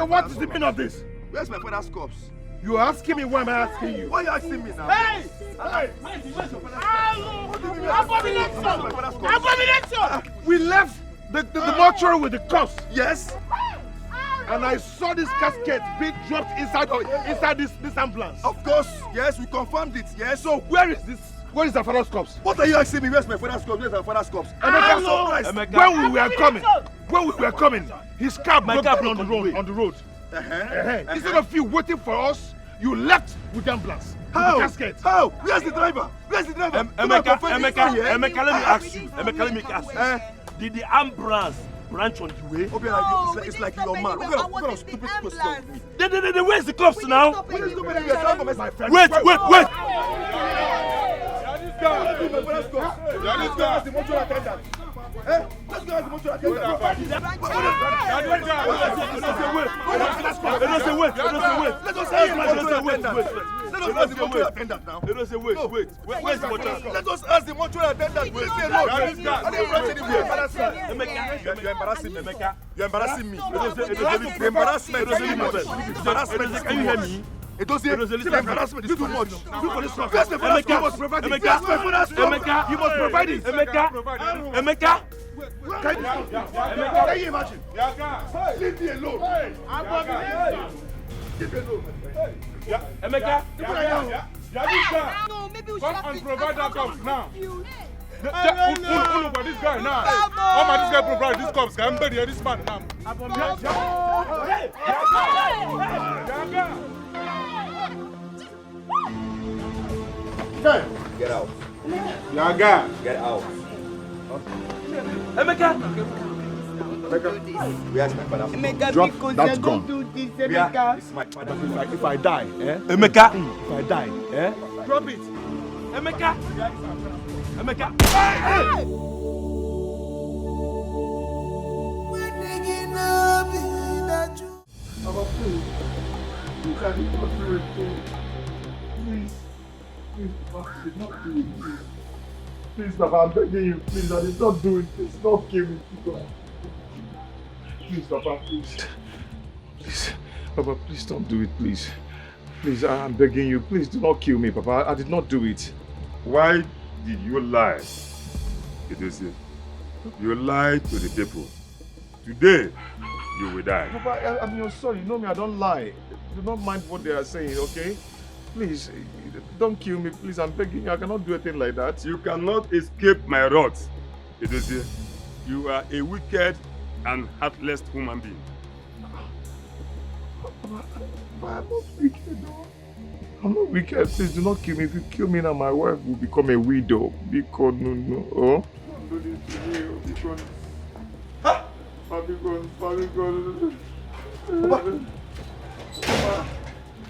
Emeka, what is the meaning of this? Where's my father's corpse? You are asking me, why am I asking you? Why are you asking me now? Hey! Abomination! We left the mortuary with the corpse. Yes. And I saw this casket being dropped inside this ambulance. Of course, yes, we confirmed it, yes. So where is this? Where is the father's corpse? What are you asking me? Where's my father's corpse? Where's my father's corpse? Emeka, when we were coming, his car broke down on the road. Instead of you waiting for us, you left with the ambulance. How? With the casket. How? Where's the driver? Emeka, let me ask you. Did the ambulance branch on the way? It's like you're mad. What kind of stupid question? Where's the corpse now? Wait! This guy is the mortuary attendant. Let's go as the mortuary attendant. Let us ask the mortuary attendant now. Where's the mortuary? Let us ask the mortuary attendant. Please say no. I didn't write anywhere. You're embarrassing me. You're embarrassing me. The embarrassment is too much. Embarrassment. Can you hear me? It does embarrassment is too much. Emeka, you must provide it. Emeka. Can you imagine? Leave me alone. Leave me alone. Emeka. No, maybe we should come and provide that cup now. No. This guy now. How much this guy provide this cups? Can bury this man now? Get out. Yaga. Get out. Emeka. Where's my father? Drop that gun. Where is my father? If I die, Emeka. If I die, Drop it. Emeka. Emeka. Hey! Papa, please. You can not do it. Please. Please, Papa, did not do it. Please, Papa, I'm begging you. Please, I did not do it. Please, don't kill me. Please, Papa, please. Please. Papa, please don't do it, please. Please, I'm begging you. Please, do not kill me, Papa. I did not do it. Why did you lie? It is it. You lied to the people. Today, you will die. Papa, I mean, you're sorry. You know me, I don't lie. Do not mind what they are saying, okay? Please, don't kill me, please. I'm begging you. I cannot do anything like that. You cannot escape my wrath. It is it. You are a wicked and heartless human being. Papa, I'm not wicked, no. I'm not wicked. Please do not kill me. If you kill me now, my wife will become a widow. Because no. Oh? Don't do this to me. Because. Papa,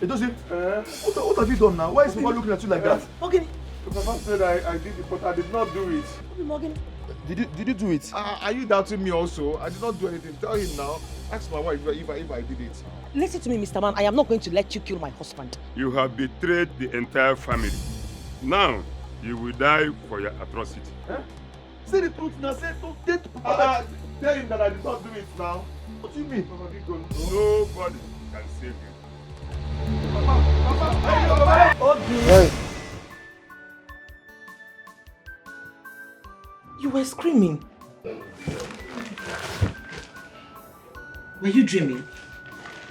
it doesn't. What have you done now? Why is Papa looking at you like that? Morgan. Papa said I did it, but I did not do it. Morgan. Did you do it? Are you doubting me also? I did not do anything. Tell him now. Ask my wife if I did it. Listen to me, Mr. Man. I am not going to let you kill my husband. You have betrayed the entire family. Now, you will die for your atrocity. Say the truth now. Say it. Papa, tell him that I did not do it now. What do you mean? Papa, be gone. Nobody can save you. Papa. Hey. You were screaming. Were you dreaming?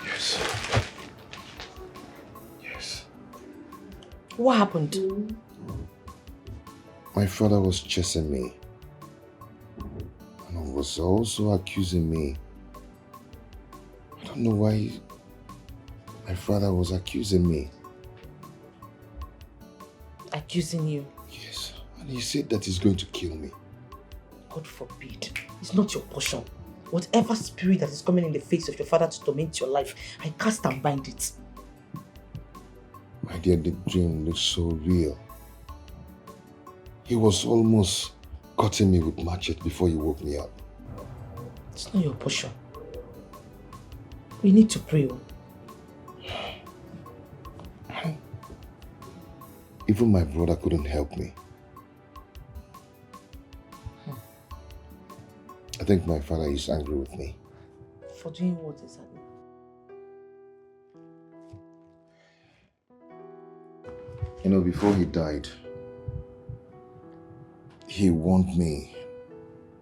Yes. Yes. What happened? My father was chasing me and was also accusing me. I don't know why my father was accusing me. Accusing you? Yes, and he said that he's going to kill me. God forbid. It's not your portion. Whatever spirit that is coming in the face of your father to torment your life, I cast and bind it. My dear, the dream looks so real. He was almost cutting me with machete before he woke me up. It's not your portion. We need to pray. Even my brother couldn't help me. I think my father is angry with me. For doing what exactly? You know, before he died, he warned me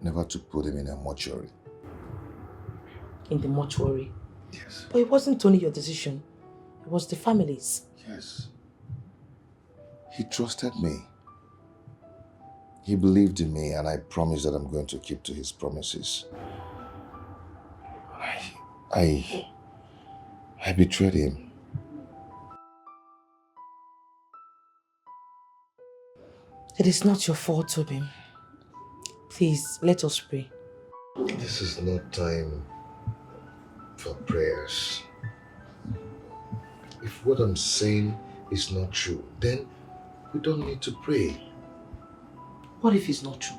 never to put him in a mortuary. In the mortuary? Yes. But it wasn't only your decision. It was the family's. Yes. He trusted me. He believed in me, and I promised that I'm going to keep to his promises. I betrayed him. It is not your fault, Tobin. Please, let us pray. This is not time for prayers. If what I'm saying is not true, then we don't need to pray. What if it's not true?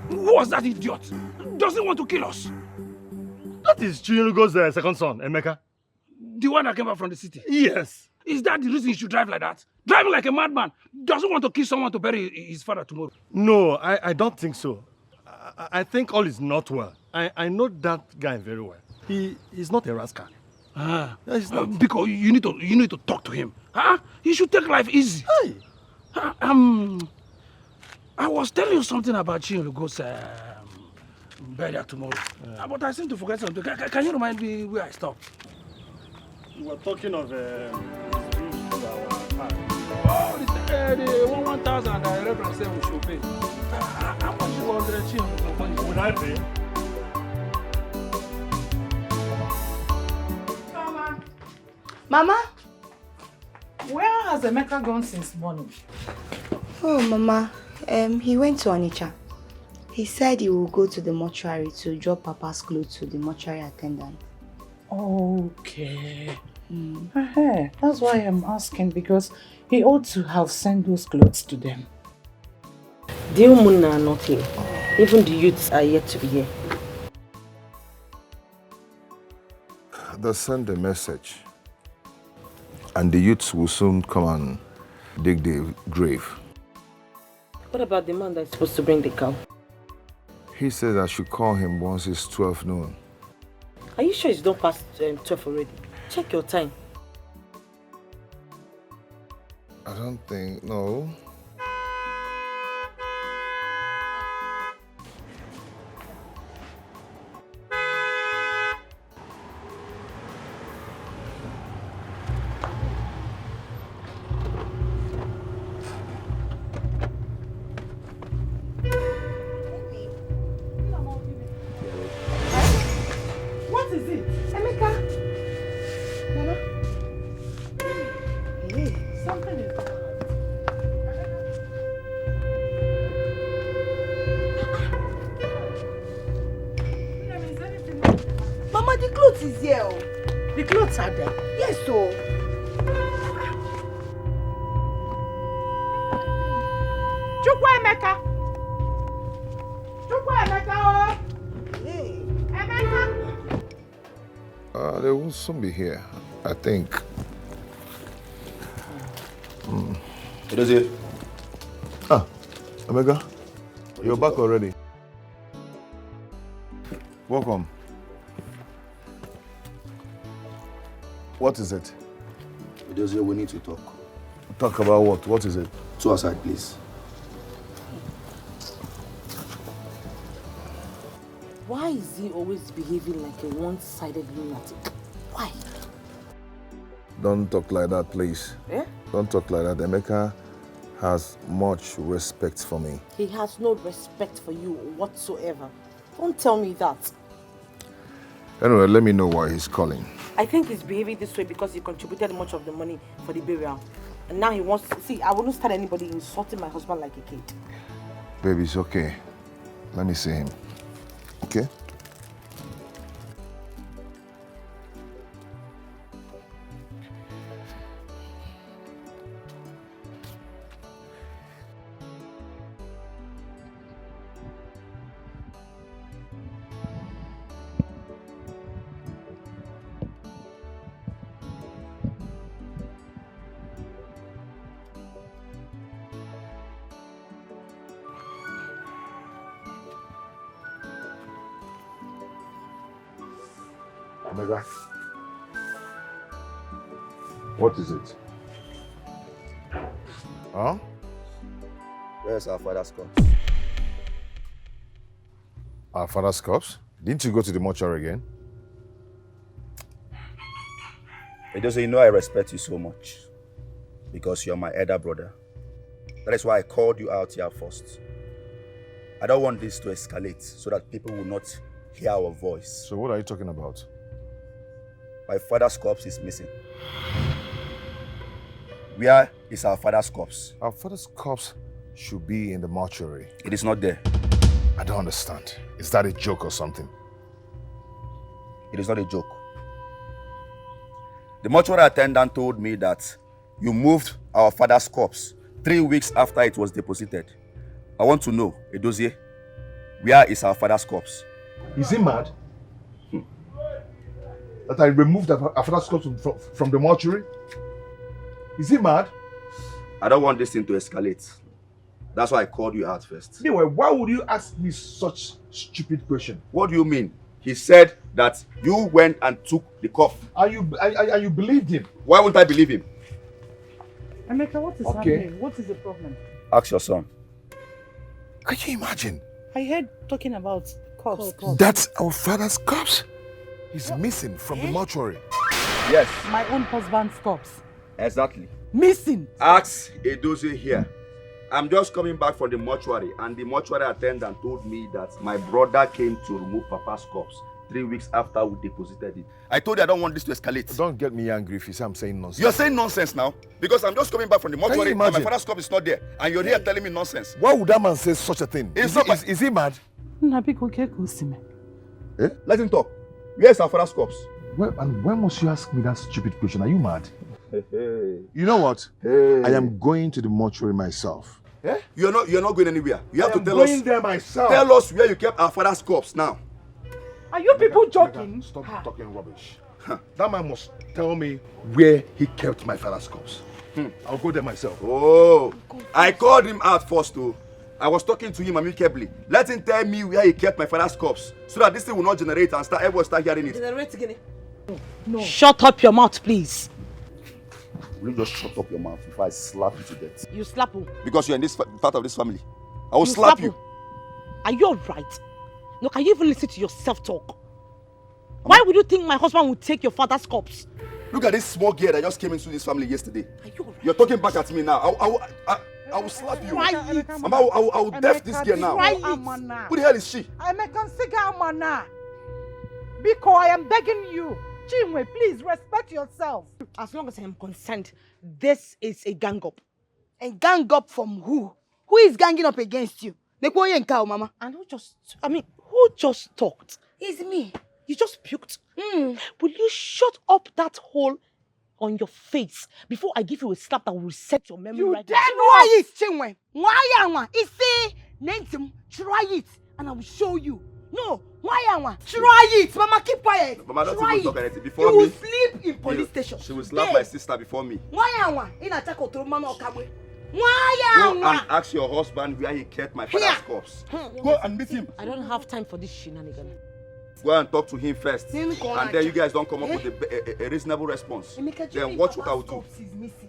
Who was that idiot? Does he want to kill us? That is Chinugo's second son, Emeka. The one that came back from the city? Yes. Is that the reason he should drive like that? Driving like a madman. Doesn't want to kill someone to bury his father tomorrow. No, I don't think so. I think all is not well. I know that guy very well. He's not a rascal. He's not. Because you need to talk to him. Huh? He should take life easy. Hey. I was telling you something about Chinugo's burial tomorrow. But I seem to forget something. Can you remind me where I stopped? We were talking of the 1,000 Reverend said we should pay. How much was Chinugo? Would I pay? Mama, where has Emeka gone since morning? Oh, Mama, he went to Onitsha. He said he will go to the mortuary to drop Papa's clothes to the mortuary attendant. Okay. That's why I'm asking, because he ought to have sent those clothes to them. The Umunna are not here. Even the youths are yet to be here. They'll send a message, and the youths will soon come and dig the grave. What about the man that's supposed to bring the cow? He said I should call him once it's 12 noon. Are you sure it's not past 12 already? Check your time. I don't think, no. What is it? Emeka! Mama? Something is going on. Mama, the clothes is here. Oh. The clothes are there. Yes, so. Emeka! Oh! Hey. Emeka! They will soon be here, I think. It is it. Omega, you're back already. Welcome. What is it? It is here. We need to talk. Talk about what? What is it? Two aside, please. Why is he always behaving like a one-sided lunatic? Why? Don't talk like that, please. Eh? Don't talk like that. Emeka has much respect for me. He has no respect for you whatsoever. Don't tell me that. Anyway, let me know why he's calling. I think he's behaving this way because he contributed much of the money for the burial. And now he wants to... See, I wouldn't stand anybody insulting my husband like a kid. Baby, it's okay. Let me see him. Okay? Omega, what is it? Huh? Where's our father's corpse? Our father's corpse? Didn't you go to the mortuary again? Edozie, you know I respect you so much because you're my elder brother. That is why I called you out here first. I don't want this to escalate so that people will not hear our voice. So what are you talking about? My father's corpse is missing. Where is our father's corpse? Our father's corpse should be in the mortuary. It is not there. I don't understand. Is that a joke or something? It is not a joke. The mortuary attendant told me that you moved our father's corpse 3 weeks after it was deposited. I want to know, Edozie, where is our father's corpse? Is he mad? That I removed our father's corpse from the mortuary? Is he mad? I don't want this thing to escalate. That's why I called you out first. Anyway, why would you ask me such stupid question? What do you mean? He said that you went and took the corpse. And you believed him? Why wouldn't I believe him? Emeka, what is happening? What is the problem? Ask your son. Can you imagine? I heard talking about corpse. That's our father's corpse. He's missing from the mortuary. Yes. My own husband's corpse. Exactly. Missing. Ask Edozie here. I'm just coming back from the mortuary and the mortuary attendant told me that my brother came to remove Papa's corpse 3 weeks after we deposited it. I told you I don't want this to escalate. Don't get me angry if you say I'm saying nonsense. You're saying nonsense now? Because I'm just coming back from the mortuary and my father's corpse is not there. And you're here telling me nonsense. Why would that man say such a thing? Is he mad? Eh? Let him talk. Where's our father's corpse? Well, and why must you ask me that stupid question? Are you mad? Hey. You know what? Hey. I am going to the mortuary myself. Eh? You're not going anywhere. You have to tell us. I'm going there myself. Tell us where you kept our father's corpse now. Are you people joking? Stop talking rubbish. That man must tell me where he kept my father's corpse. I'll go there myself. Oh, I called him out first too. I was talking to him amicably. Let him tell me where he kept my father's corpse so that this thing will not generate and everyone start hearing it. Generate again. No. Shut up your mouth, please. Will you just shut up your mouth if I slap you to death? You slap who? Because you're in this part of this family. I will slap you. Are you alright? No, can you even listen to yourself talk? Why would you think my husband would take your father's corpse? Look at this small girl that just came into this family yesterday. Are you alright? You're talking back at me now. I will slap you. Mama, I will death this girl now. Who the hell is she? Biko, I am begging you. Chinwe, please respect yourself. As long as I am concerned, this is a gang up. A gang up from who? Who is ganging up against you? Mama. And who just talked? It's me. You just puked. Will you shut up that hole on your face before I give you a slap that will reset your memory right now? You try it, Chinwe. Why? It's Nentim. Try it, and I will show you. No, why? Try it, Mama. Keep quiet. Mama, don't try even talk it. anything before you me. You will sleep in police station. She will slap my sister before me. Why? In attack or Mama Okabwe. Go and ask your husband where he kept my father's corpse. Go and meet him. I don't have time for this shenanigan. Go and talk to him first. And then you guys don't come up with a reasonable response. Then watch what I will do.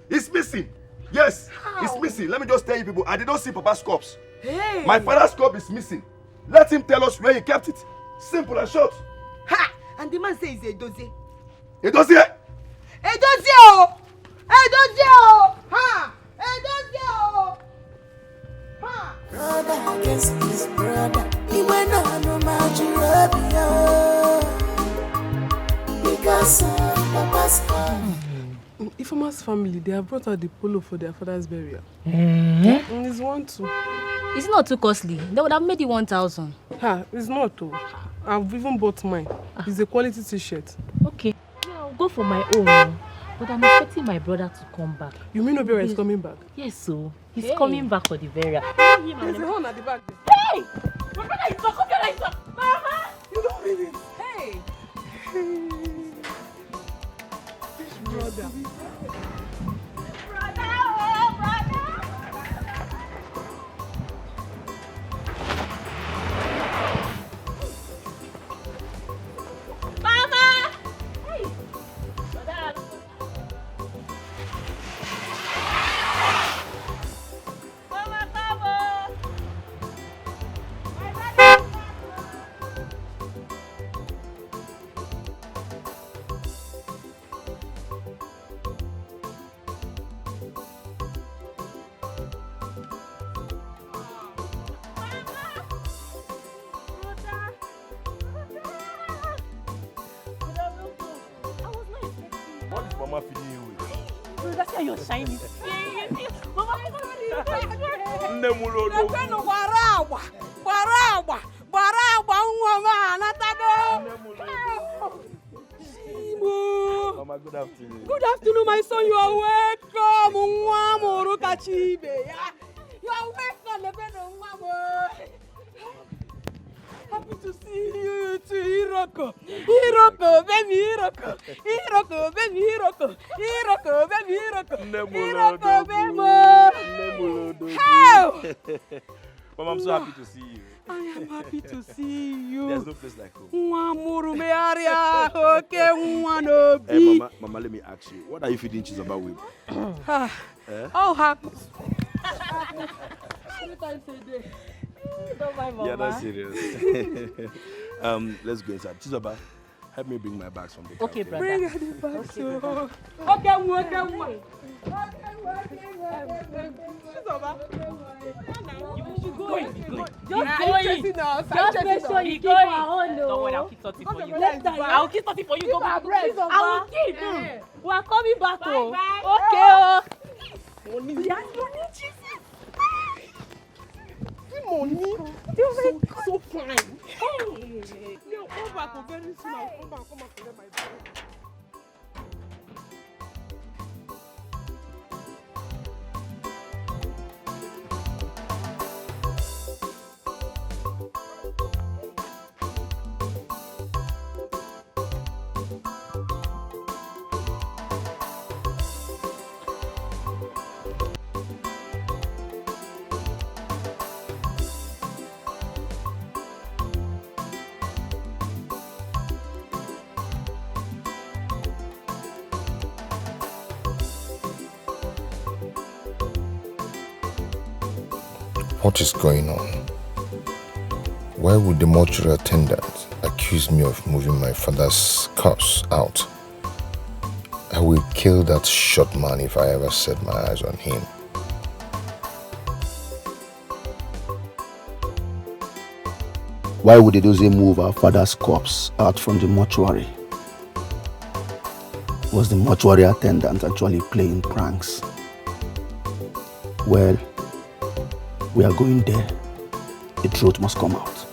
It's missing. Yes, it's missing. Let me just tell you people, I did not see Papa's corpse. Hey. My father's corpse is missing. Let him tell us where he kept it. Simple and short. Ha! And the man says Edozie. Edozie? Edozie! Edozie! Ha! Edozie! Ha! Brother against his brother. He went on no because Papa's Ifeoma's family, they have brought out the polo for their father's burial. And it's 1-2. It's not too costly. They would have made it 1,000. It's not too. I've even bought mine. It's a quality t-shirt. Okay. Yeah, I'll go for my own. But I'm expecting my brother to come back. You mean Obiora is coming back? Yes, so he's coming back for the burial. There's a horn at the back. Hey! My brother is back! Obiora is back! Mama! You don't mean it. Hey! This brother. Mama feeding you with. That's how you're shiny. Mama, Mama, good afternoon. Good afternoon, my son. You are welcome. You are welcome. Happy to see you too, Iroko. Iroko, baby, Iroko. Iroko, baby, Iroko. Iroko, baby, Iroko. Iroko, baby. How? Mama, I'm so happy to see you. I am happy to see you. There's no place like home. Hey, Mama, let me ask you. What are you feeding Chizoba with? All happens. 3 times a day. Don't mind Mama. Yeah, that's serious. Let's go inside. Chizoba, help me bring my bags from the car. Okay, brother. Bring the bags. Okay. Chizoba. You should go. Just make sure you keep her on. Don't worry, I'll keep something for you. I'll keep something for you. Go back. I will keep. We are coming back. Bye. Okay. Money. Yes, money, Jesus. Money. So fine. Hey. No, come back very soon. I'll come back and get my bag. What is going on? Why would the mortuary attendant accuse me of moving my father's corpse out? I will kill that short man if I ever set my eyes on him. Why would Edozie move our father's corpse out from the mortuary? Was the mortuary attendant actually playing pranks? Well, we are going there. The truth must come out.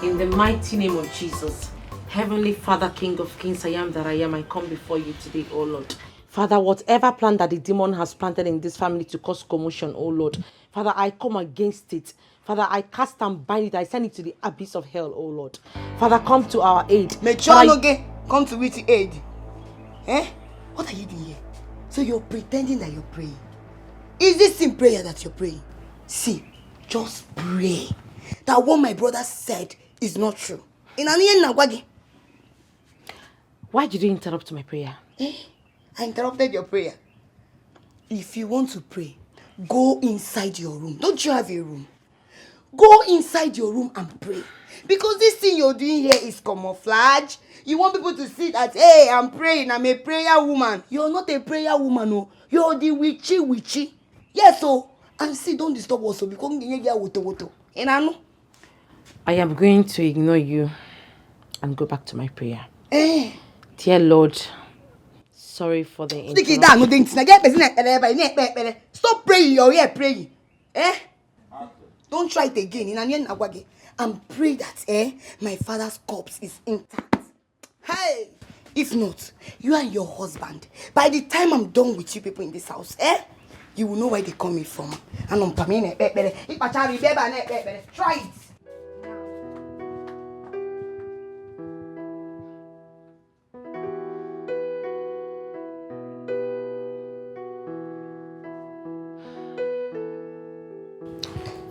In the mighty name of Jesus, Heavenly Father, King of Kings, I am that I am. I come before you today, O Lord. Father, whatever plan that the demon has planted in this family to cause commotion, O Lord, Father, I come against it. Father, I cast and bind it. I send it to the abyss of hell, O Lord. Father, come to our aid. Come to with the aid. Eh? What are you doing here? So you're pretending that you're praying. Is this in prayer that you're praying? See, just pray that what my brother said is not true. Why did you interrupt my prayer? I interrupted your prayer. If you want to pray, go inside your room. Don't you have a room? Go inside your room and pray. Because this thing you're doing here is camouflage. You want people to see that, hey, I'm praying, I'm a prayer woman. You're not a prayer woman, no. You're the witchy. Yes, so. And see, don't disturb us, so because you get woto. And I know. I am going to ignore you and go back to my prayer. Dear Lord, sorry for the interruption. Stop praying, you're here praying. Don't try it again. And pray that my father's corpse is intact. Hey! If not, you and your husband, by the time I'm done with you people in this house, you will know where they're coming from. And I'm try it.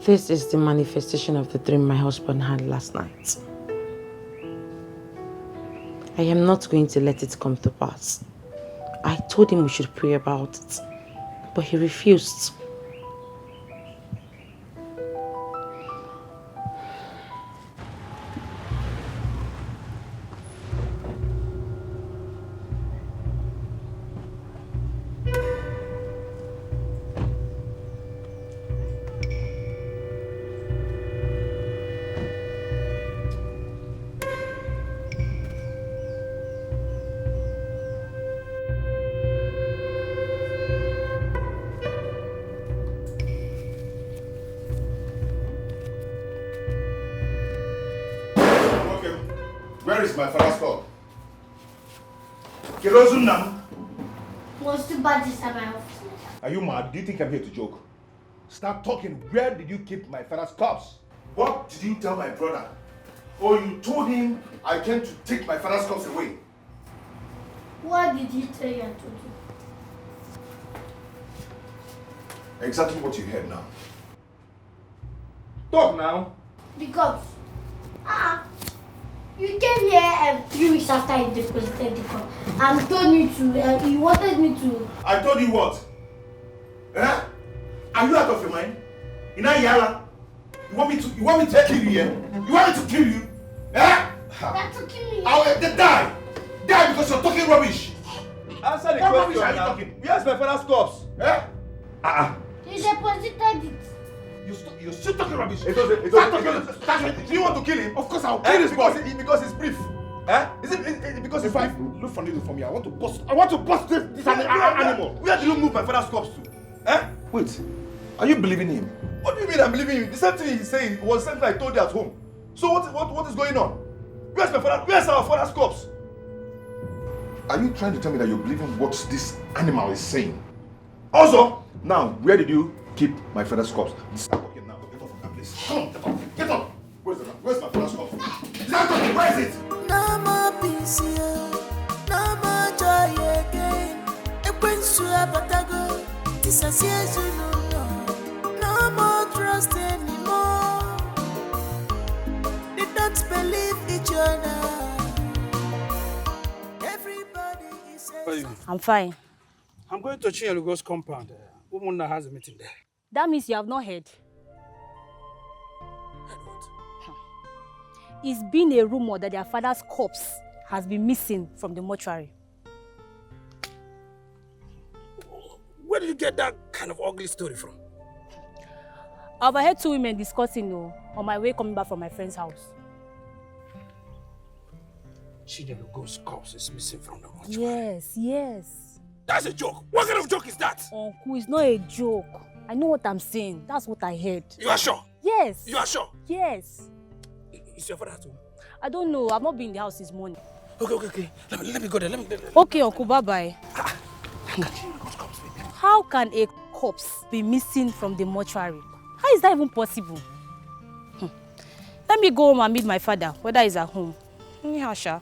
This is the manifestation of the dream my husband had last night. I am not going to let it come to pass. I told him we should pray about it, but he refused. Where is my father's cup? Was too bad this time I office. Are you mad? Do you think I'm here to joke? Start talking. Where did you keep my father's cups? What did you tell my brother? Or you told him I came to take my father's cups away? What did he tell you and told you? Exactly what you heard now. Talk now. The cups. You came here 3 weeks after I deposited the cup and told me to, you wanted me to... I told you what? Eh? Are you out of your mind? Yala? You want me to kill you here? You want me to kill you? Eh? Not to kill me. I'll die! Die because you're talking rubbish! Answer the what question rubbish are you now. talking? Where's my father's cups? Eh? You deposited it. You're still talking rubbish. Do you want to kill him? Of course I'll kill this boy. Because it's brief. Eh? Is it because it's brief? Look for me. I want to bust this animal. Where do you move my father's cups to? Eh? Wait. Are you believing him? What do you mean I'm believing you? The same thing he's saying was something I told you at home. So what is going on? Where's our father's cups? Are you trying to tell me that you're believing what this animal is saying? Also, now, where did you keep my father's cups? Stop talking now. Get off from that place. Come on, get up. Where's my father's cups? Where is it? No more peace here, no more joy again. It brings to a batago, dissociation, no more trust anymore. They don't believe each other. Everybody is I'm fine. I'm going to Chinyelugo's compound. Umunna has a meeting there. That means you have not heard. It's been a rumor that their father's corpse has been missing from the mortuary. Where did you get that kind of ugly story from? I overheard 2 women discussing on my way coming back from my friend's house. Chinyelugo's corpse is missing from the mortuary. Yes. That's a joke. What kind of joke is that? Uncle, it's not a joke. I know what I'm saying. That's what I heard. You are sure? Yes. You are sure? Yes. Is your father at home? I don't know. I've not been in the house since morning. Okay. Let me go there. Okay, Uncle, bye-bye. How can a corpse be missing from the mortuary? How is that even possible? Let me go home and meet my father, whether he's at home. Anyhow, Sha.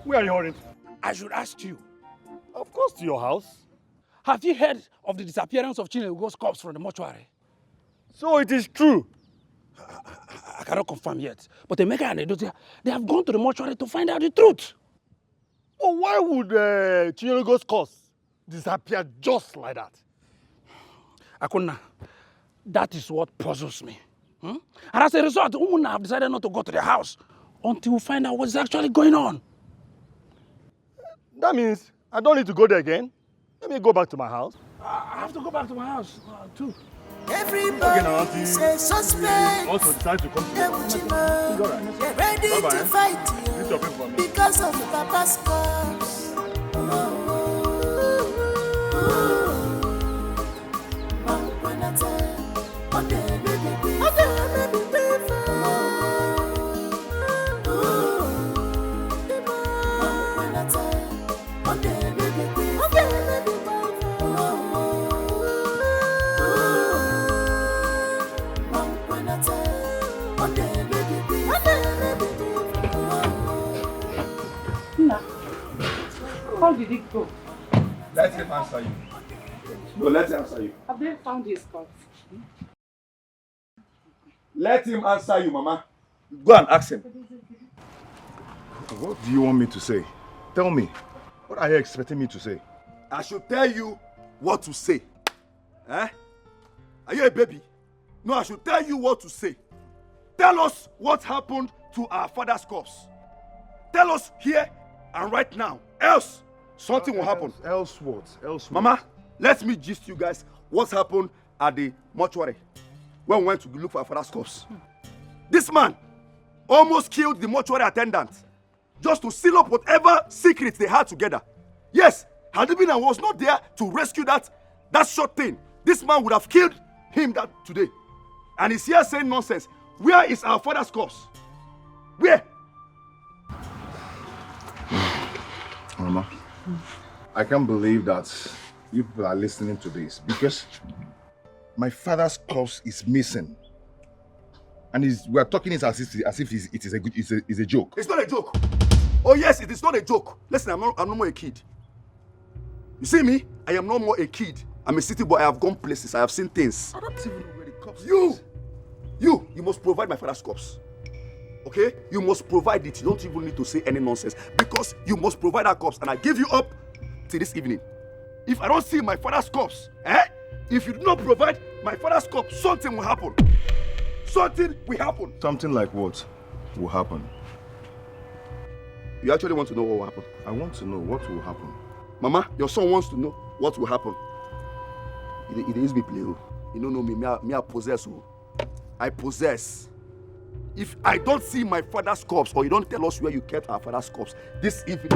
Where are you heading? I should ask you. Of course, to your house. Have you heard of the disappearance of Chinyelugo's corpse from the mortuary? So it is true. I cannot confirm yet. But Emeka and Edotia, they have gone to the mortuary to find out the truth. But why would Chinyelugo's corpse disappear just like that? Akunna, that is what puzzles me. And as a result, Umunna have decided not to go to the house until we find out what's actually going on. That means I don't need to go there again. Let me go back to my house. I have to go back to my house too. Everybody is a suspect. Also decide to come to They're ready to fight you because of Papa's corpse. How did it go? Let him answer you. No, let him answer you. Have they found his corpse? Let him answer you, Mama. Go and ask him. What do you want me to say? Tell me. What are you expecting me to say? I should tell you what to say. Eh? Are you a baby? No, I should tell you what to say. Tell us what happened to our father's corpse. Tell us here And right now, else something will happen. Else what? Else what? Mama, let me gist you guys what's happened at the mortuary when we went to look for our father's corpse. This man almost killed the mortuary attendant just to seal up whatever secrets they had together. Yes, had it been I was not there to rescue that short thing, this man would have killed him that today. And he's here saying nonsense. Where is our father's corpse? Where? Mama, I can't believe that you people are listening to this because my father's corpse is missing. And we are talking it as if it is a joke. It's not a joke. Oh yes, it is not a joke. Listen, I'm no more a kid. You see me? I am no more a kid. I'm a city boy. I have gone places. I have seen things. I don't even know where the corpse is. You must provide my father's corpse. Okay? You must provide it. You don't even need to say any nonsense because you must provide that corpse. And I give you up till this evening. If I don't see my father's corpse, if you do not provide my father's corpse, something will happen. Something will happen. Something like what will happen? You actually want to know what will happen? I want to know what will happen. Mama, your son wants to know what will happen. It is me play. You don't know me. Me I possess. I possess. If I don't see my father's corpse or you don't tell us where you kept our father's corpse this evening,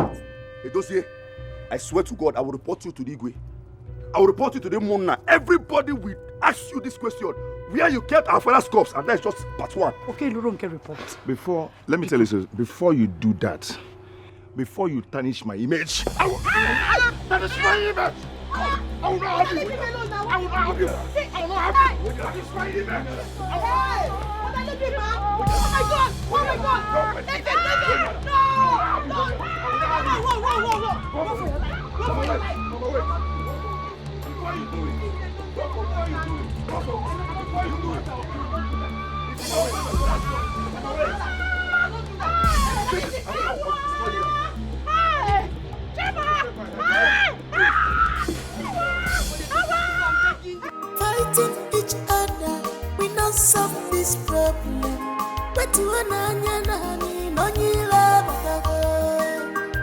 I swear to God, I will report you to the Igwe. I will report you to the Umunna. Everybody will ask you this question. Where you kept our father's corpse, and that's just part one. Okay, Luronke report. Let me tell you something. Before you do that, before you tarnish my image, I will tarnish my image. I will not have you. I will not have you. I will not have you. Tarnish my image. Oh my God! Oh my God! No! Go for your life. Go for your life. What are you doing? What are you doing? What are you doing? Fighting each other, we not solve this problem.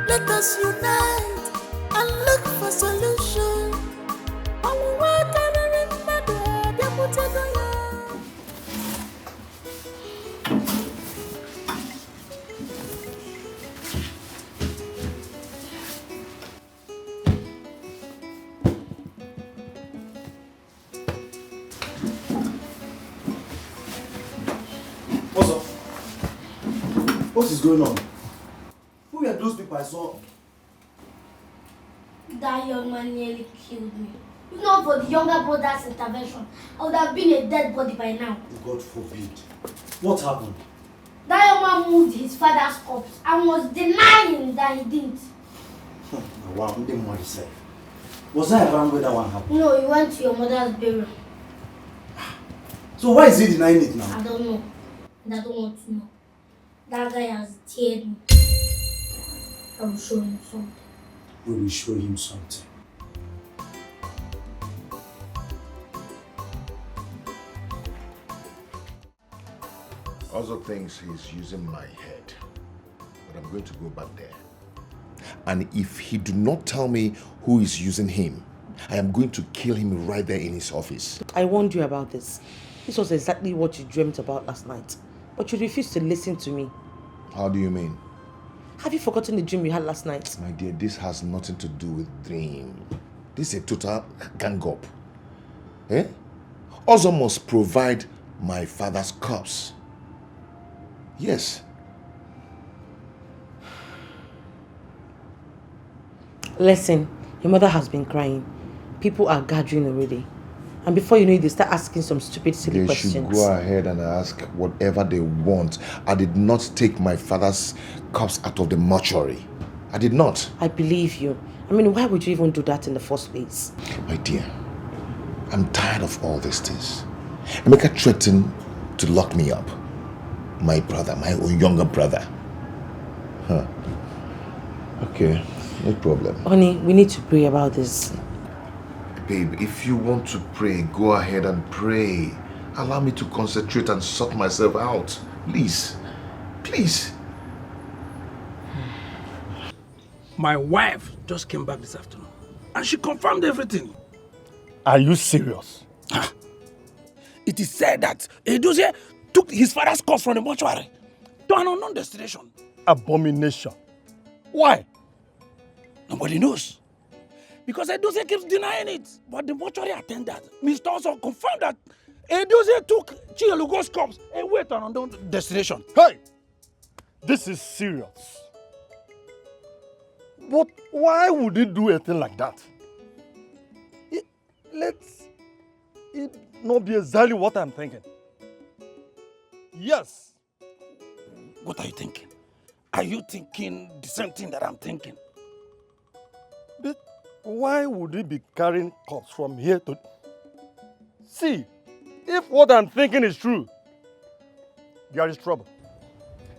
Let us unite and look for solution. What's up? What is going on? Who were those people I saw? That young man nearly killed me. If not for the younger brother's intervention, I would have been a dead body by now. God forbid. What happened? That young man moved his father's corpse and was denying that he didn't. Wow, was I around where that one happened? No, he went to your mother's burial. So why is he denying it now? I don't know. And I don't want to know. That guy has teared me. I will show him something. We will show him something. Also thinks he's using my head. But I'm going to go back there. And if he do not tell me who is using him, I am going to kill him right there in his office. I warned you about this. This was exactly what you dreamt about last night. But you refused to listen to me. How do you mean? Have you forgotten the dream you had last night? My dear, this has nothing to do with dream. This is a total gang up. Also must provide my father's corpse. Yes. Listen, your mother has been crying. People are gathering already. And before you know it, they start asking some stupid, silly questions. They should go ahead and ask whatever they want. I did not take my father's corpse out of the mortuary. I did not. I believe you. I mean, why would you even do that in the first place? My dear, I'm tired of all these things. Emeka threatened to lock me up. My brother, my own younger brother. Okay, no problem. Honey, we need to pray about this. Babe, if you want to pray, go ahead and pray. Allow me to concentrate and sort myself out. Please. Please. My wife just came back this afternoon and she confirmed everything. Are you serious? It is said that Edozie took his father's corpse from the mortuary to an unknown destination. Abomination. Why? Nobody knows. Because Edozie keeps denying it. But the mortuary attendant, Mr. Also confirmed that Edozie took Chielugo's corpse away to an unknown destination. Hey! This is serious. But why would he do a thing like that? Let it not be exactly what I'm thinking. Yes. What are you thinking? Are you thinking the same thing that I'm thinking? But why would he be carrying corpse from here to... See, if what I'm thinking is true, there is trouble.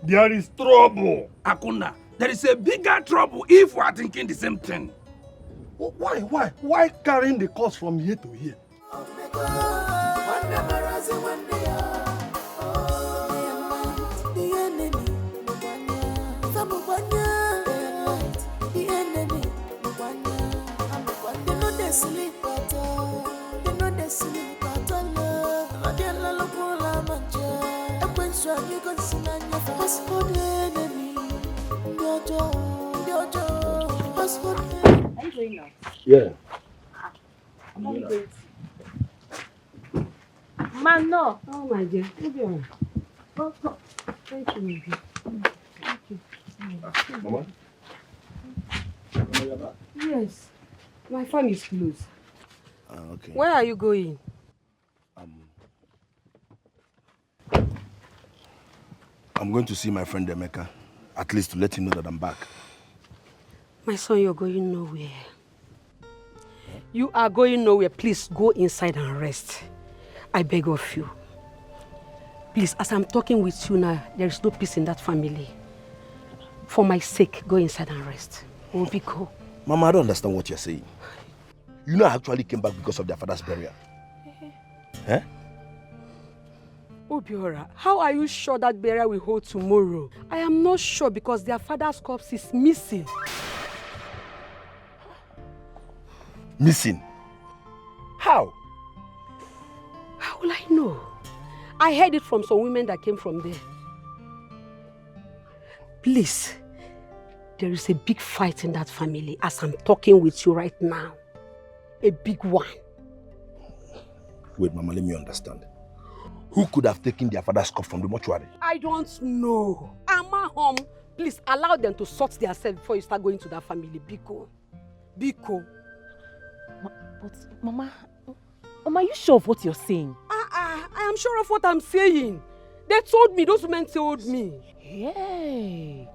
There is trouble. Akuna, there is a bigger trouble if we are thinking the same thing. Why carrying the corpse from here to here? Are you going now? Yeah. I'm not going to. Man, no. Oh my dear. Go. Thank you, my dear. Thank you. Mama? Yes. My phone is closed. Okay. Where are you going? I'm going to see my friend Emeka, at least to let him know that I'm back. My son, you're going nowhere. You are going nowhere. Please go inside and rest. I beg of you. Please, as I'm talking with you now, there is no peace in that family. For my sake, go inside and rest. Obiko. Mama, I don't understand what you're saying. You know I actually came back because of their father's burial. Eh? Obiora, how are you sure that burial will hold tomorrow? I am not sure because their father's corpse is missing. Missing? How? How will I know? I heard it from some women that came from there. Please, there is a big fight in that family as I'm talking with you right now. A big one. Wait, Mama, let me understand. Who could have taken their father's corpse from the mortuary? I don't know. Ama home, please allow them to sort themselves before you start going to that family. Biko. Biko. But Mama, are you sure of what you're saying? I am sure of what I'm saying. They told me, those women told me. Hey.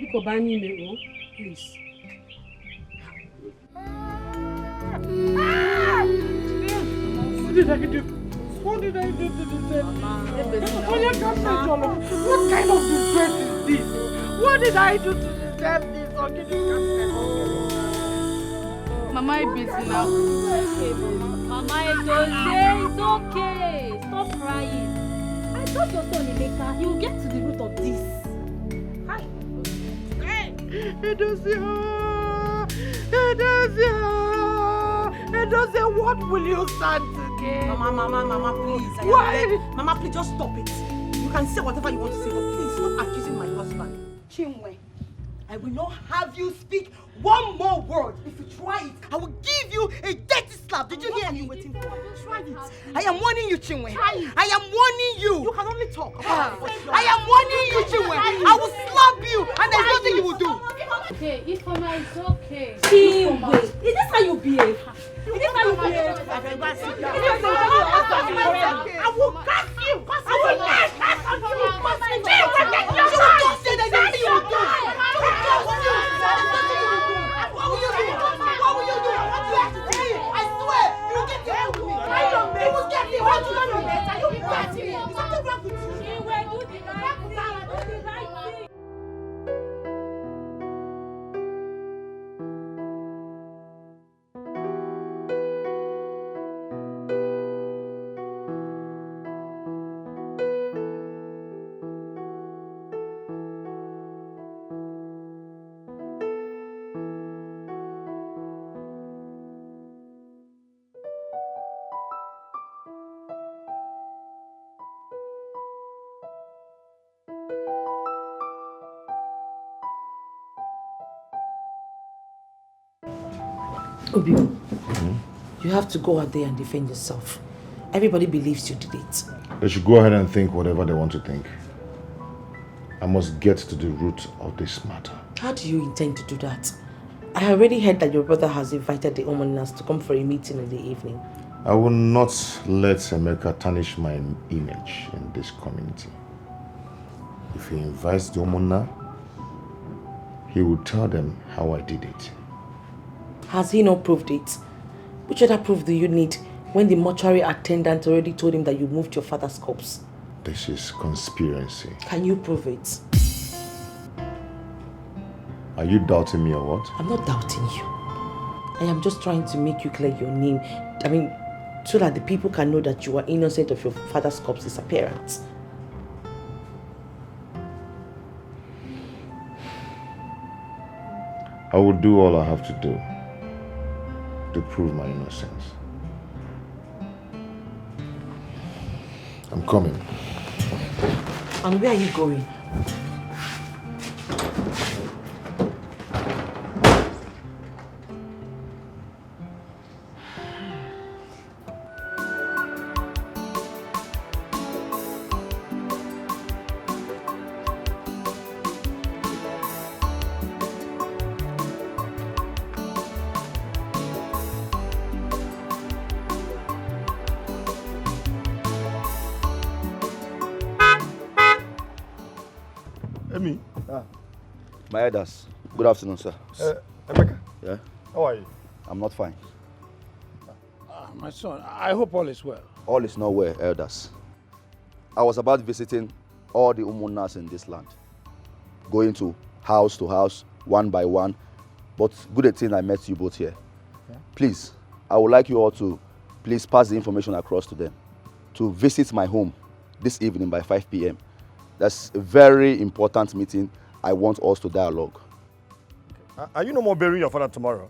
Biko bani me, please. What did I do? What did I do to deserve this? What kind of disgrace is this? What did I do to deserve this? Mama, I'm busy now. Mama, it's okay. Stop crying. I thought your son Emeka, he will get to the root of this. Hi. Edozie, what will you stand to gain? Mama, please. Why? Mama, please, just stop it. You can say whatever you want to say, but please stop accusing my husband. Chinwe, I will not have you speak one more word. If you try it, I will give you a dirty slap. Did you hear me? Waiting for? Try it. I am warning you, Chinwe. I am warning you. You can only talk. I am warning you, Chinwe. I will slap you, and there's nothing you will do. Okay, Ifeoma, it's okay. Chinwe, is this how you behave? Is this how you behave? I will curse you. I will not curse on you. Chinwe, get your mind. Don't say there's nothing you will do. What will you do? What will you do? What do you have to tell you? I swear, you will get the hell with me. You will get the hell with me. You will get me. Is something wrong with you? Chinwe, do the right thing. Obibo, you have to go out there and defend yourself. Everybody believes you did it. They should go ahead and think whatever they want to think. I must get to the root of this matter. How do you intend to do that? I already heard that your brother has invited the Umunnas to come for a meeting in the evening. I will not let Emeka tarnish my image in this community. If he invites the Umunna, he will tell them how I did it. Has he not proved it? Which other proof do you need when the mortuary attendant already told him that you moved your father's corpse? This is conspiracy. Can you prove it? Are you doubting me or what? I'm not doubting you. I am just trying to make you clear your name. So that the people can know that you are innocent of your father's corpse disappearance. I will do all I have to do to prove my innocence. I'm coming. And where are you going? My elders, good afternoon, sir. Emeka? Yeah? How are you? I'm not fine. My son, I hope all is well. All is not well, elders. I was about visiting all the Umunnas in this land. Going to house, one by one. But good thing I met you both here. Okay. Please, I would like you all to please pass the information across to them. To visit my home this evening by 5 p.m. That's a very important meeting. I want us to dialogue. Are you no more burying your father tomorrow?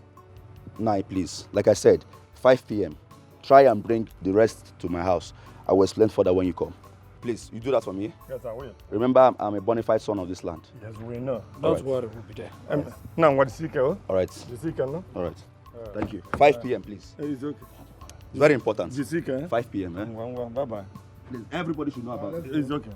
Nah, please. Like I said, 5 p.m. Try and bring the rest to my house. I will explain further when you come. Please, you do that for me? Yes, I will. Remember, I'm a bona fide son of this land. Yes, we know. Don't worry, we'll be there. Now, what is it? All right. No? All right. Thank you. 5 p.m., please. It's okay. It's very important. 5 p.m. Eh? Bye-bye. Please, everybody should know about it. It's okay.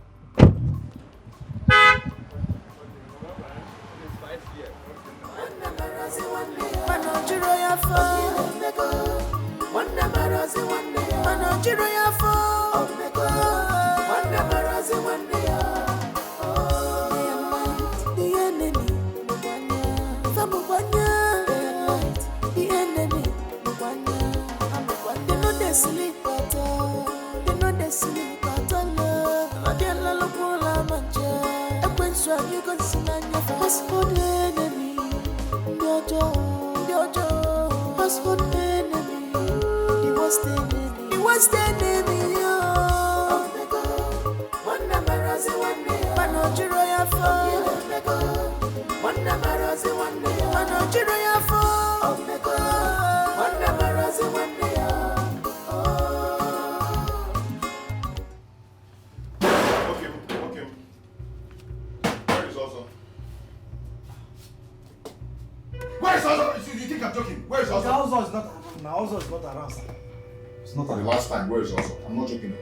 For the last time, where is Ozo? I'm not joking.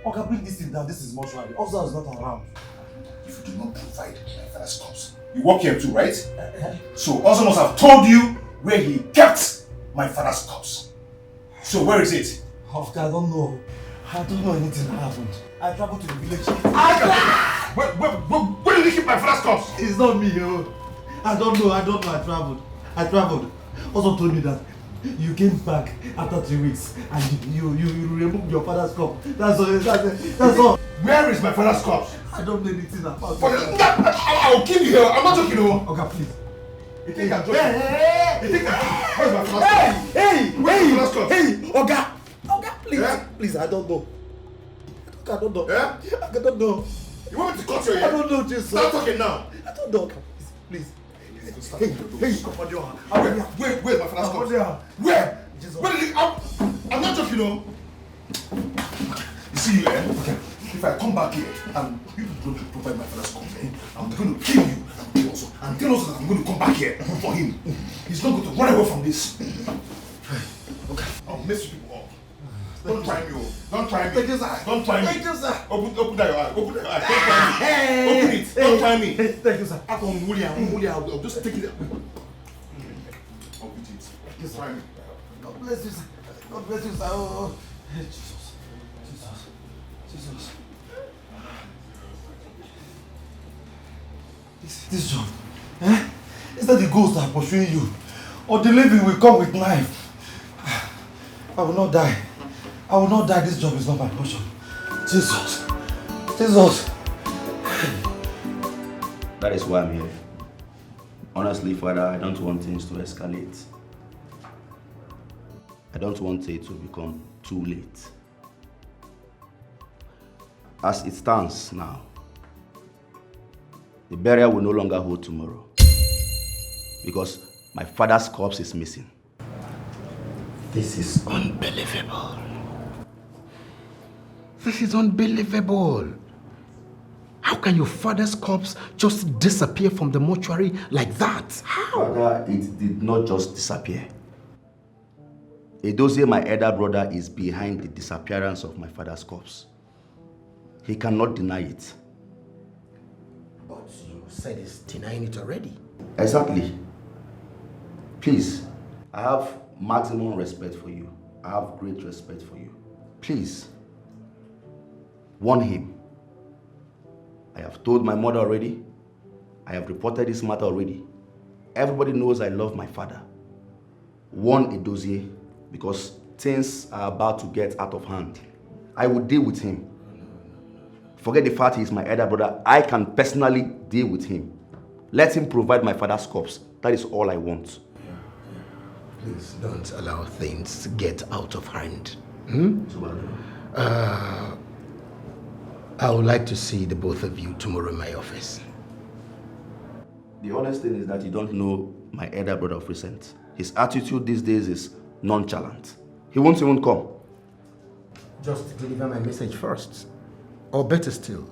Okay, bring this thing down. This is mortuary. Ozo is not around. If you do not provide my father's corpse, you work here too, right? So Ozo must have told you where he kept my father's corpse. So where is it? Okay, I don't know. I don't know anything that happened. I traveled to the village. Where did he keep my father's corpse? It's not me, yo. I don't know. I traveled. Also told me that you came back after 3 weeks and you removed your father's corpse. That's all. Where is my father's corpse? I don't know anything about it. I'll kill you here. I'm not joking. Okay, please. You think I'm joking? Where's my father's corpse? Hey, Oga, please. Yeah? Please, I don't know. I don't know. Yeah? I don't know. You want me to cut your ear? I don't know, Jesus. Stop talking now. I don't know. Please. Hey, where's my father's corpse? Where? Where did he? I'm not joking, You see you, Okay. If I come back here and you don't provide my father's corpse, I'm going to kill you and tell us that I'm going to come back here for him. He's not going to run away from this. I'll mess you people up. Don't try me, don't try me. Thank you, sir. Don't try me. Thank you, sir. Open that your eye. Open that your eye. Don't try me. Open it. Don't try me. Thank you, sir. I'll just take it out. I'll beat it. Just try me. God bless you, sir. God bless you, sir. Oh, Jesus. This job, eh? Is that the ghost that are pursuing you? Or the lady will come with knife? I will not die. I will not die. This job is not my portion. Jesus. That is why I'm here. Honestly, Father, I don't want things to escalate. I don't want it to become too late. As it stands now, the burial will no longer hold tomorrow because my father's corpse is missing. This is unbelievable. This is unbelievable. How can your father's corpse just disappear from the mortuary like that? How? Father, it did not just disappear. Edozie, my elder brother, is behind the disappearance of my father's corpse. He cannot deny it. But you said he's denying it already. Exactly. Please, I have maximum respect for you. I have great respect for you. Please, warn him. I have told my mother already. I have reported this matter already. Everybody knows I love my father. Warn Edozie because things are about to get out of hand. I will deal with him. Forget the fact he is my elder brother. I can personally deal with him. Let him provide my father's corpse. That is all I want. Please don't allow things to get out of hand. I would like to see the both of you tomorrow in my office. The honest thing is that you don't know my elder brother of recent. His attitude these days is nonchalant. He won't even come. Just deliver my message first. Or better still,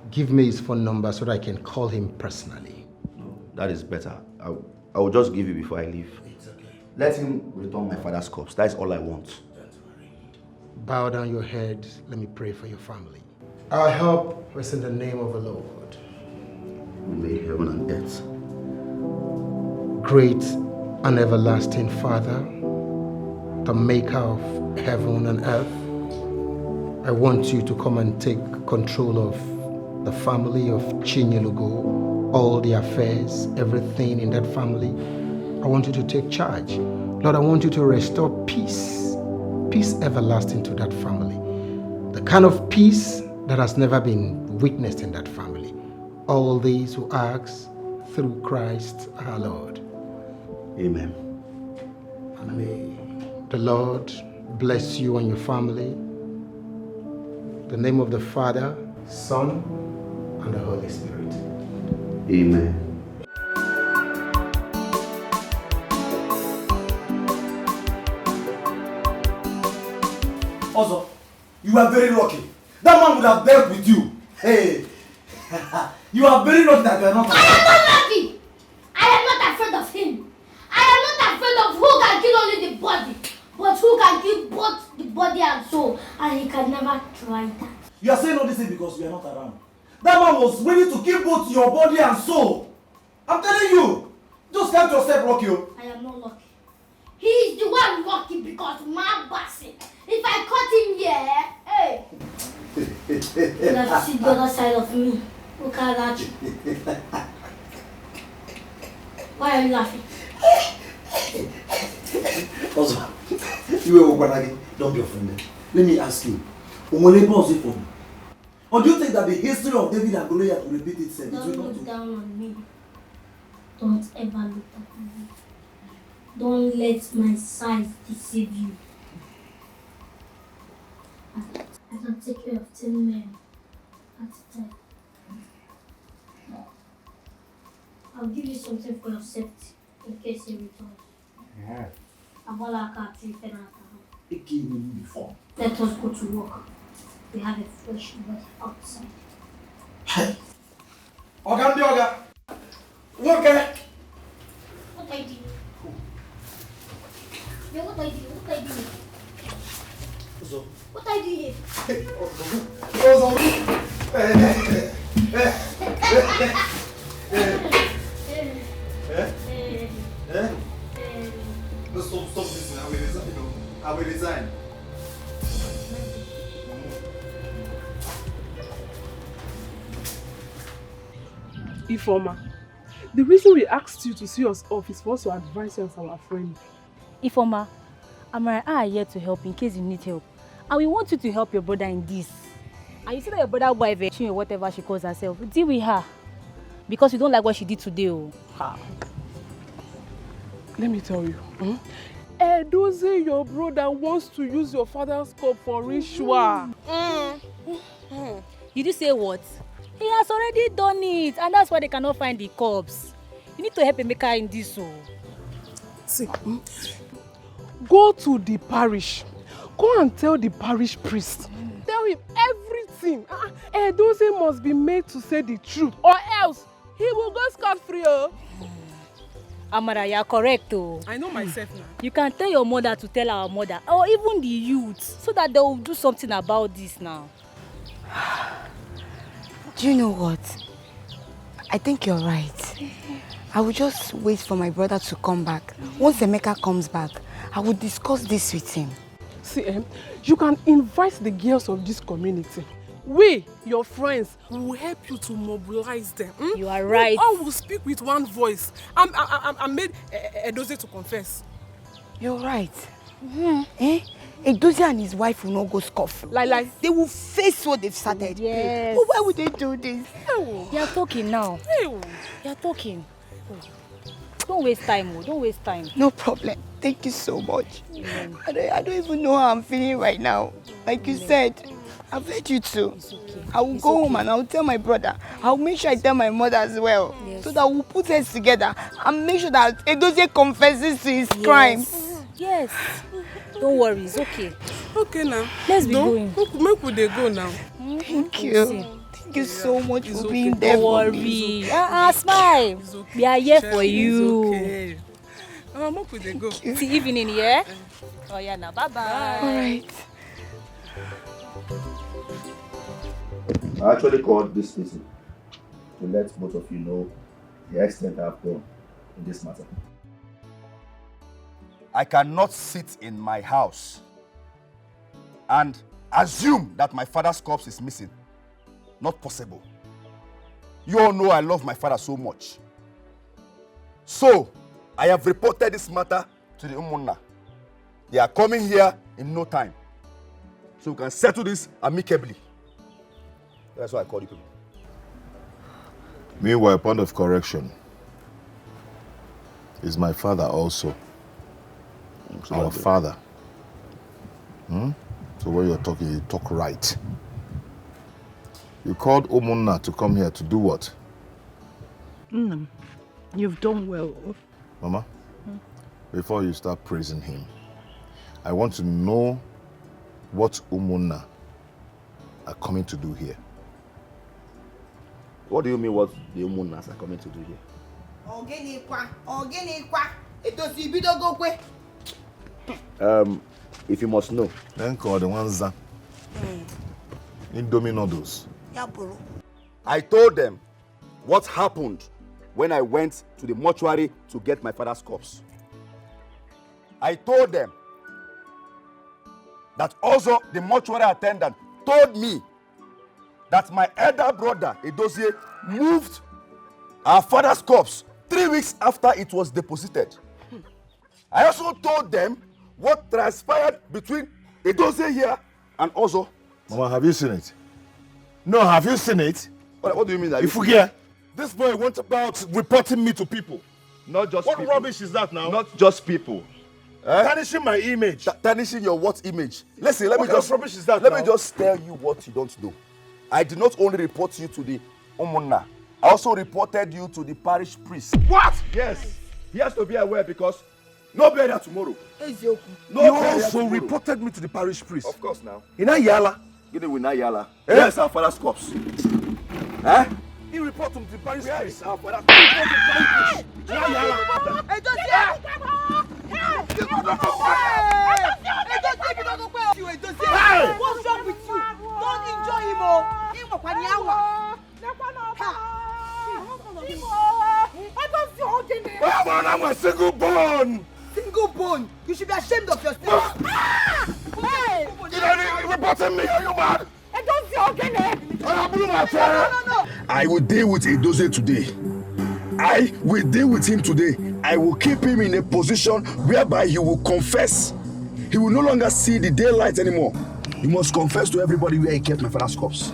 give me his phone number so that I can call him personally. No, that is better. I will just give you before I leave. It's okay. Let him return my father's corpse. That is all I want. Don't worry. Bow down your head. Let me pray for your family. Our help is in the name of the Lord. Who made heaven and earth. Great and everlasting Father, the maker of heaven and earth, I want you to come and take control of the family of Chinyelugo, all the affairs, everything in that family. I want you to take charge. Lord, I want you to restore peace, peace everlasting to that family. The kind of peace that has never been witnessed in that family. All these who ask through Christ our Lord. Amen. And may the Lord bless you and your family. In the name of the Father, Son, and the Holy Spirit. Amen. Also, you are very lucky. That man would have dealt with you. Hey, you are very lucky that you are not. I am not lucky. I am not afraid of him. I am not afraid of who can kill only the body, but who can kill both the body and soul, and he can never try that. You are saying all this thing because we are not around. That man was ready to kill both your body and soul. I'm telling you. Just count yourself lucky. I am not lucky. He is the one lucky because my bossy. If I cut him here, hey. You have to see the other side of me. Look at that. Why are you laughing? Also, you will don't be offended. Let me ask you. Pause it for me. Or do you think that the history of David and Goliath will repeat itself? Don't look down on me. Don't ever look at me. Don't let my size deceive you. I can take care of 10 men at a time. I'll give you something for your safety in case he returns. Yeah. Let us go to work. We have a fresh breath outside. Hey! Oga! Okay. What I do? Yeah, what I do? are you doing? What are you doing here? Stop listening. I will resign. I will resign. Ifeoma, the reason we asked you to see us off is for us to advise you as our friend. Ifeoma, Amara are here to help in case you need help. And we want you to help your brother in this. And you see that your brother wife, or whatever she calls herself, deal with her. Because you don't like what she did today. Oh. Let me tell you. Edozie, your brother, wants to use your father's cup for ritual. Did you say what? He has already done it, and that's why they cannot find the corpse. You need to help Emeka in this. Oh. See, go to the parish. Go and tell the parish priest. Tell him everything. Edozie must be made to say the truth, or else he will go scot-free. Amara, you are correct. Oh. I know myself now. You can tell your mother to tell our mother, or even the youth, so that they will do something about this now. Do you know what? I think you're right. I will just wait for my brother to come back. Once Emeka comes back, I will discuss this with him. See, you can invite the girls of this community. We, your friends, will help you to mobilize them. You are right. We all will speak with one voice. I made Edozie to confess. You're right. Edozie and his wife will not go scoff. Like they will face what they've started. Yes. But why would they do this? You are talking now. You are talking. Don't waste time. Don't waste time. No problem. Thank you so much. I don't even know how I'm feeling right now. Like you said, I've heard you too. Okay. I will go home and I'll tell my brother. I'll make sure I tell my mother as well. Yes. So that we'll put heads together and make sure that Edozie confesses to his crimes. Yes. Don't worry, it's okay. Okay now. Let's be going. Make we go now. Thank you. Thank you so much for being there for me. Smile. Okay. We are here for you. Okay. Make we go. See evening, yeah? Oh yeah, now bye-bye. All right. I actually called this meeting to let both of you know the extent I've gone in this matter. I cannot sit in my house and assume that my father's corpse is missing. Not possible. You all know I love my father so much. So, I have reported this matter to the Umunna. They are coming here in no time. So we can settle this amicably. That's why I called you people. Meanwhile, point of correction. Is my father also. Our father. So when you're talking, you talk right. You called Umunna to come here to do what? You've done well. Mama, before you start praising him, I want to know what Umunna are coming to do here. What do you mean what the Umunnas are coming to do here? If you must know. Then call the ones that Indomie noodles. I told them what happened when I went to the mortuary to get my father's corpse. I told them that also the mortuary attendant told me that my elder brother, Edozie, moved our father's corpse 3 weeks after it was deposited. I also told them what transpired between Edozie here and also. Mama, have you seen it? No, have you seen it? What do you mean? If you hear, this boy went about reporting me to people. Not just what people. Rubbish is that now? Not just people. Tarnishing my image. Tarnishing your what image? Listen, let me just. What rubbish is that Let now? me just tell you what you don't know. I did not only report you to the Umunna, I also reported you to the parish priest. What? Yes. He has to be aware because no burial tomorrow. You also reported me to the parish priest. Of course now. In Ayala. You know, in Ayala. Yes, our father's corpse. Huh? He reported to the parish priest. Yes, our father's In Ayala. Woman, I'm a single born. Single bone? You should be ashamed of yourself. Hey! You're reporting me, are you mad? I don't see organic. No. I will deal with Edozie today. I will deal with him today. I will keep him in a position whereby he will confess. He will no longer see the daylight anymore. He must confess to everybody where he kept my father's corpse.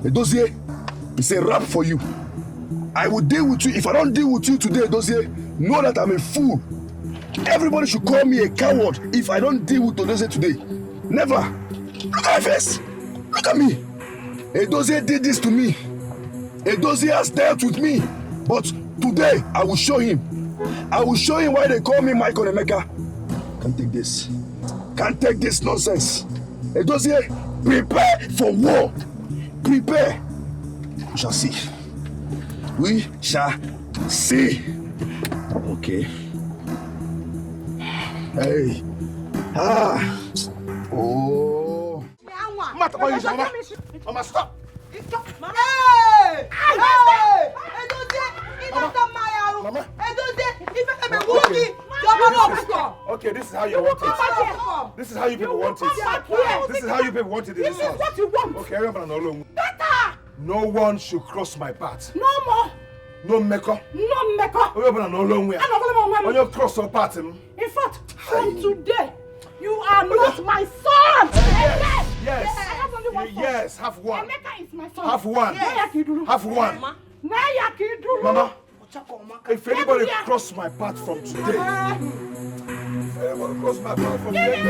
Edozie, it's a wrap for you. I will deal with you. If I don't deal with you today, Edozie, know that I'm a fool. Everybody should call me a coward if I don't deal with Edozie today. Never. Look at my face. Look at me. Edozie did this to me. Edozie has dealt with me. But today, I will show him. I will show him why they call me Michael Emeka. Can't take this. Can't take this nonsense. Edozie, prepare for war. Prepare. We shall see. We shall see. Okay. Hey. Ah. Oh. Mama, stop. Hey! Okay, this is how you want it. This is how you people want it. This is how you people want it in this house. What you want? Okay, everyone alone. Better! No one should cross my path. No more! No meko. No meko! Everyone alone. On your cross or path. In fact, from today, you are not my son! Yes. I have only one son. Yes, have one. Emeka is my son. Have one. Yes. Have one. Mama, if anybody cross my path from today, if anybody cross my path from today,